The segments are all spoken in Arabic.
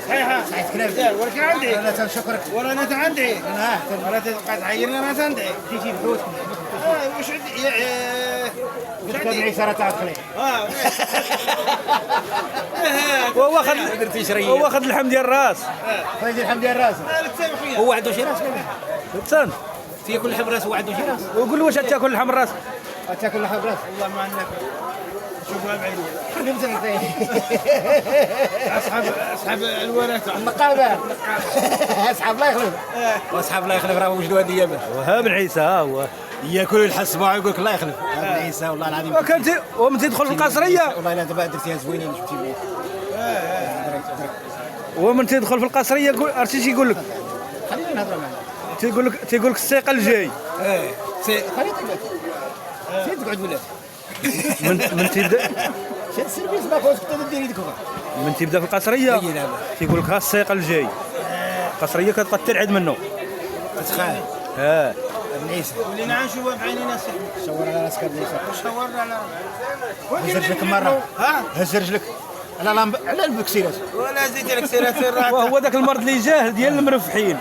صحيحة صحيح كلام ولكن عندي انا تنشكرك ولا انا عندي ولا تبقى تعيرني انا عندي تيجي الحوت واش عندي قلت لي عشرة تاع الخليل هو واخد اللحم ديال الراس فايز الحمد ديال الراس هو عنده شي راس تسن تاكل لحم راس، هو عنده شي راس. وقول له واش تاكل اللحم الراس؟ تاكل لحم راس والله ما عندك شوفها بعيد خليهم اصحاب الورثه النقابه اصحاب الله يخلف واصحاب الله يخلف راه وجدوا هذه ايام وها بن عيسى ها هو ياكل يلحس معاه يقول لك الله يخلف بن عيسى والله العظيم. وكنت ومن تدخل في القصريه والله الا دابا درتيها زوينين شفتي بلي ومن تدخل في القصريه عرفتي شي يقول لك؟ خلينا نهضروا معاه تيقول لك الثقه الجاي خلينا فين تقعد ولا من تبدا شاد السيرفيس ما كنت ديري ديك من تبدا في القصريه تيقول لك ها الثقه الجاي القصريه كتبقى ترعد منه تتخاف بن عيسى ولينا نشوفها بعينينا صور على راسك بن عيسى شورنا على هز رجلك مره هز رجلك على البكسيرات ولا زيد الكسيرات وهو ذاك المرض اللي جاه ديال المرفحين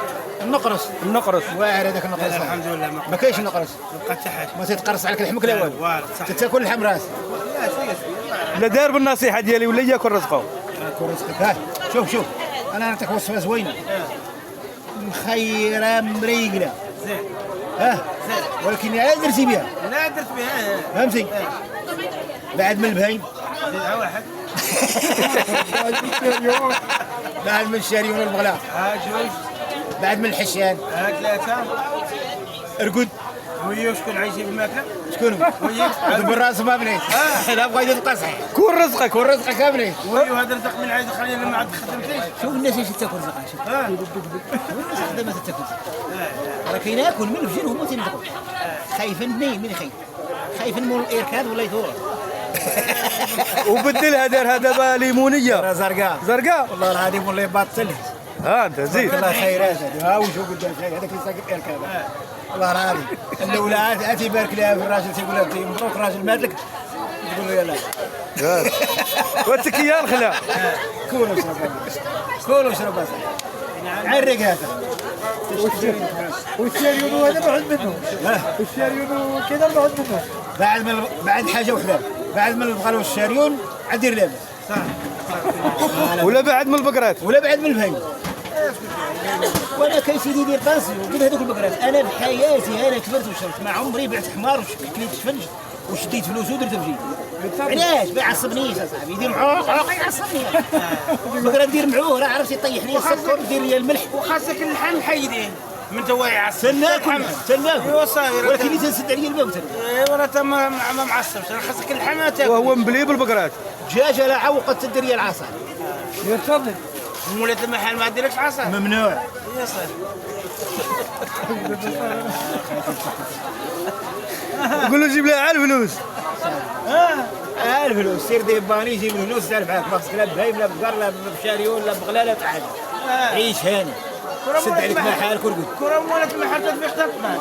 النقرس واعر هذاك النقرس الحمد لله ما كاينش النقرس بقى تحت ما تيتقرص عليك لحمك لا والو تاكل لحم راس لا دار بالنصيحه ديالي ولا ياكل رزقه ياكل رزقك. ها شوف انا نعطيك وصفه زوينه مخيره مريقله زين ولكن لا درتي بها لا درت بها فهمتي بعد من البهيم زيدها واحد بعد من الشاريون والبغلاء جوج بعد من الحشان ثلاثة ارقد ويا شكون عايشين بالماكلة؟ شكون هذا بالراس ما بنيت لا بغا يبقى صحيح كون رزقك كون رزقك ما بنيت ويا هذا رزق من عايز خلينا ما عاد خدمتيش شوف الناس ايش تاكل رزق شوف الناس خدامه تاكل راه كاين ياكل من الفجر وهما تينطقوا خايفين منين من خايفين مول الاركاد ولا يثور وبدلها دارها دابا ليمونيه راه زرقاء والله العظيم والله باطل ها انت زيد الله خيرات ها وشو قدام هذاك اللي ساكن الاركاد والله العظيم الاولاد اتي بارك لها في الراجل تيقول لها مبروك راجل مات لك تقول له يلا وتكيا الخلا كولوا وشربوا عرق هذا والشاريون هذا بعد منه والشاريون كذا بعد منه بعد حاجه وحده بعد من البغال والشاريون عدير لابس صح ولا بعد من البقرات ولا بعد من الفهيم وانا كاين سيدي يدير قاسي وقلت هذوك البقرات انا بحياتي انا كبرت وشربت ما عمري بعت حمار وكليت شفنج وشديت فلوس ودرت وجيت علاش ما يعصبنيش اصاحبي يدير معوق يعصبني البقره ندير معوه راه عرفتي يطيح لي السكر ودير لي الملح وخاصك اللحم حيدين من توا يعصب تناكل ولكن اللي تنسد عليا الباب ولا انت ما معصبش انا خاصك اللحم تاكل وهو مبلي بالبقرات دجاجه لا عوقت تدير لي العصا يتفضل مولات المحل ما ديرلكش عصا ممنوع يا صاحبي يقول له جيب لها الفلوس الفلوس سير ديباني جيب الفلوس تعرف معاك ما خصك لا بهيم لا بقر لا بشاريون لا بغلا لا تعال عيش هاني سد عليك محالك ورقد كره مولات المحل تدفع حتى الطماط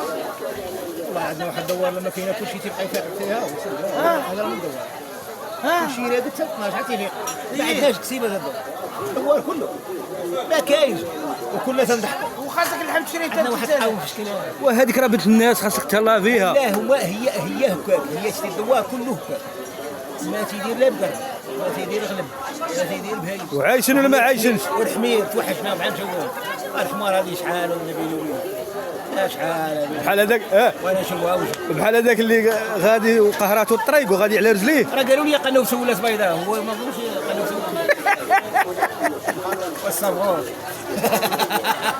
والله عندنا واحد دوار لما كاينه كل شيء تيبقى فيها هذا من دوار كل شيء هذا حتى 12 حتى يفيق ما عندناش كسيبه هذا الدوار كله ما كاينش وكلنا تنضحكوا وخاصك اللحم تشري عندنا واحد حاول في شكل وهذيك راه بنت الناس خاصك تهلا فيها لا هو هي هكاك هي تشري الدوار كله هكاك ما تيدير لا بقر ما تيدير غلب ما تيدير بهايم وعايشين ولا ما عايشينش والحمير توحشنا مع نشوفوه الحمار هذه شحال والنبي شحال بحال هذاك وانا نشوفها بحال هذاك اللي غادي وقهراته الطريق وغادي على رجليه راه قالوا لي قنوس ولا بيضاء هو ما ظنش قنوس والصبغوط